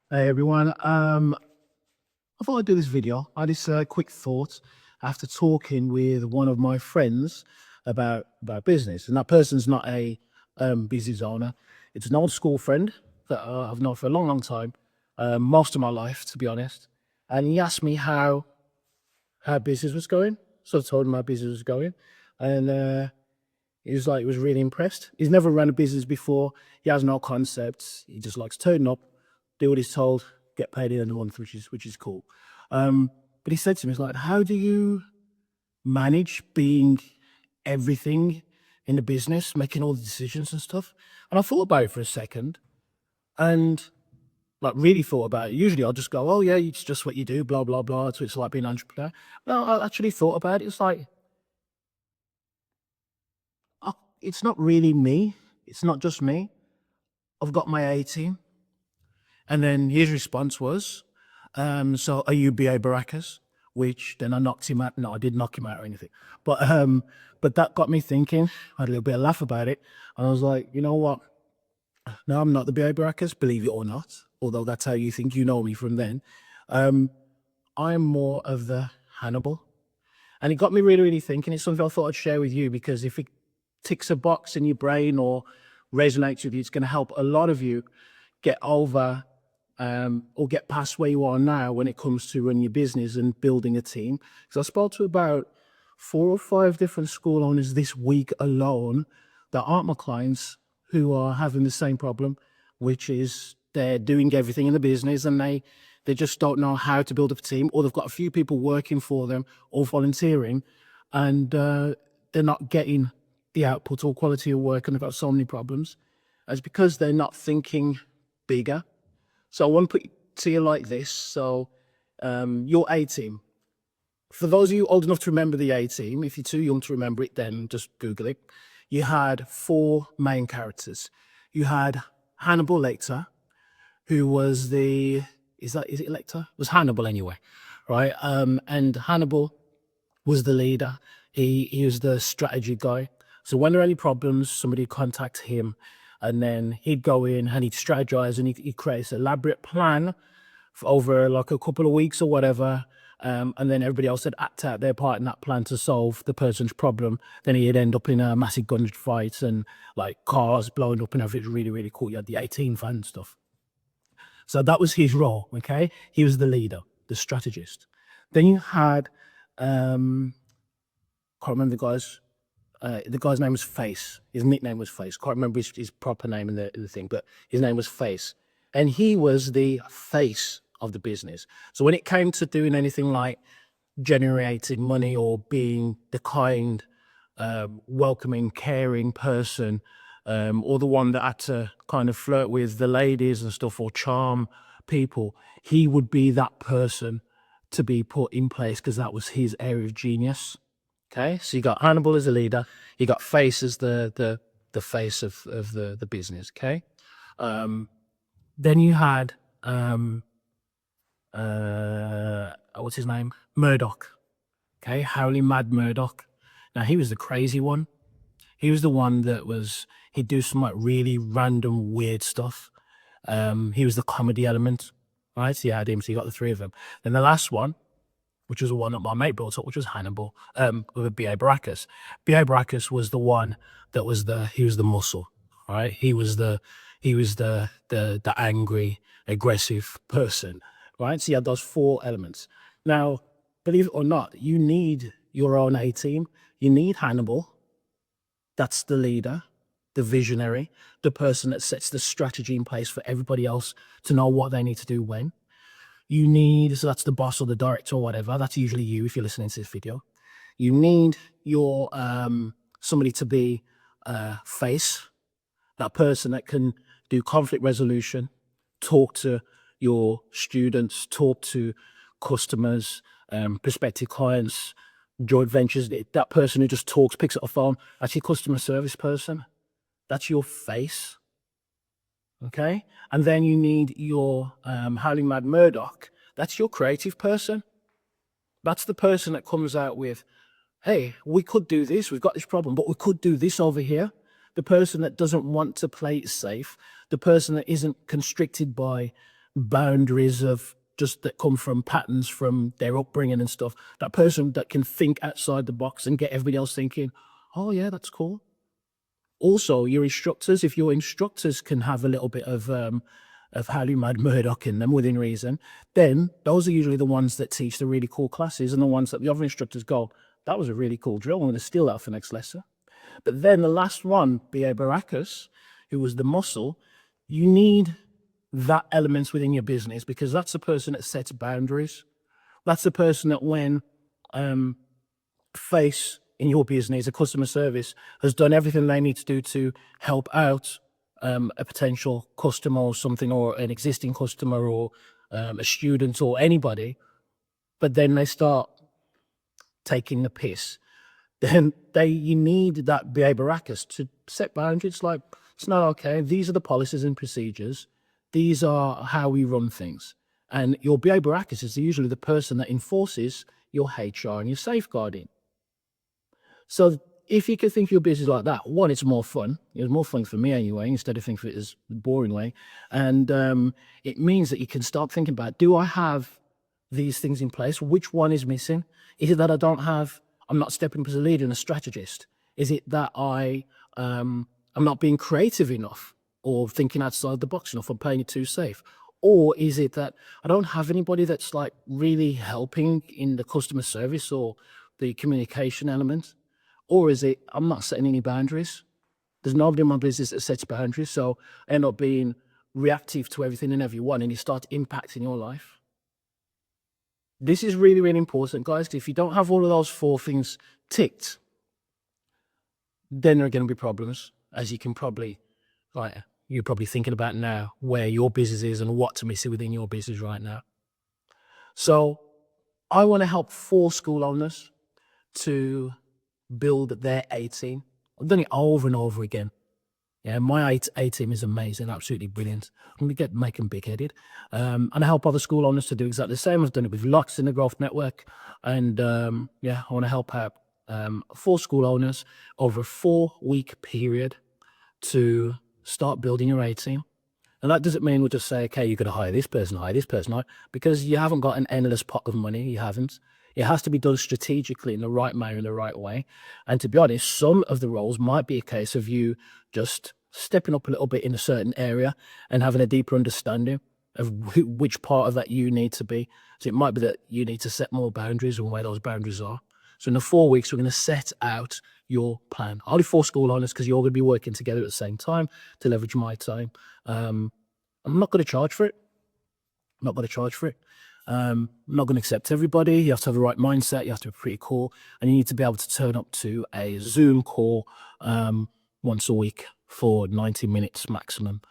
Hey everyone. I thought I'd do this video. I had this quick thought after talking with one of my friends about business, and that person's not a business owner. It's an old school friend that I've known for a long, long time, most of my life, to be honest. And he asked me how business was going. So I told him how business was going, and he was really impressed. He's never run a business before. He has no concepts. He just likes turning up, do what he's told, get paid in the month, which is cool. But he said to me, "He's like, how do you manage being everything in the business, making all the decisions and stuff?" And I thought about it for a second, and like really thought about it. Usually I'll just go, "Oh yeah, it's just what you do, blah blah blah." So it's like being an entrepreneur. No, I actually thought about it. It's like, oh, it's not really me. It's not just me. I've got my A team. And then his response was, so are you BA Barakas? Which then I knocked him out. No, I didn't knock him out or anything. But that got me thinking. I had a little bit of laugh about it. And I was like, you know what? No, I'm not the BA Barakas, believe it or not. Although that's how you think you know me from then. I'm more of the Hannibal. And it got me really, really thinking. It's something I thought I'd share with you because if it ticks a box in your brain or resonates with you, it's going to help a lot of you get over or get past where you are now when it comes to running your business and building a team. Because I spoke to about 4 or 5 different school owners this week alone that aren't my clients who are having the same problem, which is they're doing everything in the business and they just don't know how to build up a team, or they've got a few people working for them or volunteering, and they're not getting the output or quality of work, and they've got so many problems. It's because they're not thinking bigger. So I want to put it to you like this. So your A team. For those of you old enough to remember the A team, if you're too young to remember it, then just Google it. You had 4 main characters. You had Hannibal Lecter, who was is it Lecter? It was Hannibal anyway, right? And Hannibal was the leader. He was the strategy guy. So when there are any problems, somebody would contact him, and then he'd go in and he'd strategize and he'd create this elaborate plan for over like a couple of weeks or whatever. And then everybody else would act out their part in that plan to solve the person's problem. Then he'd end up in a massive gunfight and like cars blowing up and everything. It was really, really cool. You had the 18 fan stuff. So that was his role, okay? He was the leader, the strategist. Then you had, can't remember the guy's name was Face. His nickname was Face. Can't remember his proper name in the thing, but his name was Face. And he was the face of the business. So when it came to doing anything like generating money or being the kind, welcoming, caring person, or the one that had to kind of flirt with the ladies and stuff or charm people, he would be that person to be put in place because that was his area of genius. Okay, so you got Hannibal as a leader, you got Face as the face of the business. Okay, then you had what's his name, Murdoch. Okay, Howling Mad Murdoch. Now he was the crazy one. He was the one that he'd do some like really random weird stuff. He was the comedy element, right? So you had him, so you got the 3 of them. Then the last one, which was the one that my mate brought up, which was Hannibal, with B.A. Barakas. B.A. Barakas was the one that he was the muscle, right? He was the angry, aggressive person, right? So you had those 4 elements. Now, believe it or not, you need your own A team. You need Hannibal. That's the leader, the visionary, the person that sets the strategy in place for everybody else to know what they need to do when. So that's the boss or the director or whatever. That's usually you if you're listening to this video. You need your somebody to be Face, that person that can do conflict resolution, talk to your students, talk to customers, prospective clients, joint ventures. That person who just talks, picks up a phone, that's your customer service person. That's your Face. Okay, and then you need your Howling Mad Murdoch. That's your creative person. That's the person that comes out with, hey, we could do this. We've got this problem, but we could do this over here. The person that doesn't want to play it safe. The person that isn't constricted by boundaries of just that come from patterns from their upbringing and stuff. That person that can think outside the box and get everybody else thinking, oh yeah, that's cool. Also, your instructors, if your instructors can have a little bit of how you mad Murdoch in them within reason, then those are usually the ones that teach the really cool classes and the ones that the other instructors go, that was a really cool drill, I'm going to steal that for next lesson. But then the last one, B.A. Barakas, who was the muscle, you need that element within your business because that's the person that sets boundaries. That's the person that when face in your business, a customer service, has done everything they need to do to help out a potential customer or something, or an existing customer, or a student, or anybody, but then they start taking the piss, then you need that BA Barakas to set boundaries. Like, it's not okay. These are the policies and procedures. These are how we run things. And your BA Barakas is usually the person that enforces your HR and your safeguarding. So if you could think of your business like that, one, it's more fun. It's more fun for me anyway, instead of thinking of it as the boring way. And it means that you can start thinking about, do I have these things in place? Which one is missing? Is it that I'm not stepping up as a leader and a strategist? Is it that I'm not being creative enough or thinking outside the box enough or playing it too safe? Or is it that I don't have anybody that's like really helping in the customer service or the communication element? Or is it I'm not setting any boundaries? There's nobody in my business that sets boundaries, so I end up being reactive to everything and everyone, and you start impacting your life. This is really, really important, guys, because if you don't have all of those 4 things ticked, then there are going to be problems, as you can probably, you're probably thinking about now where your business is and what's missing within your business right now. So I want to help 4 school owners to build their A team. I've done it over and over again. Yeah, my A team is amazing, absolutely brilliant. I'm going to make them big-headed. And I help other school owners to do exactly the same. I've done it with Lux in the Growth Network. And yeah, I want to help out 4 school owners over a 4-week period to start building your A team. And that doesn't mean we'll just say, okay, you've got to hire this person, because you haven't got an endless pot of money. You haven't. It has to be done strategically in the right manner, in the right way. And to be honest, some of the roles might be a case of you just stepping up a little bit in a certain area and having a deeper understanding of which part of that you need to be. So it might be that you need to set more boundaries and where those boundaries are. So in the 4 weeks, we're going to set out your plan. I'll do 4 school owners because you're going to be working together at the same time to leverage my time. I'm not going to charge for it. I'm not going to accept everybody. You have to have the right mindset. You have to be pretty cool. And you need to be able to turn up to a Zoom call once a week for 90 minutes maximum.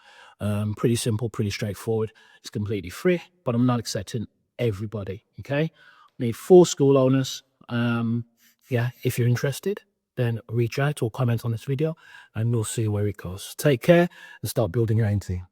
Pretty simple, pretty straightforward. It's completely free, but I'm not accepting everybody, okay? Need 4 school owners. Yeah, if you're interested, then reach out or comment on this video and we'll see where it goes. Take care and start building your own team.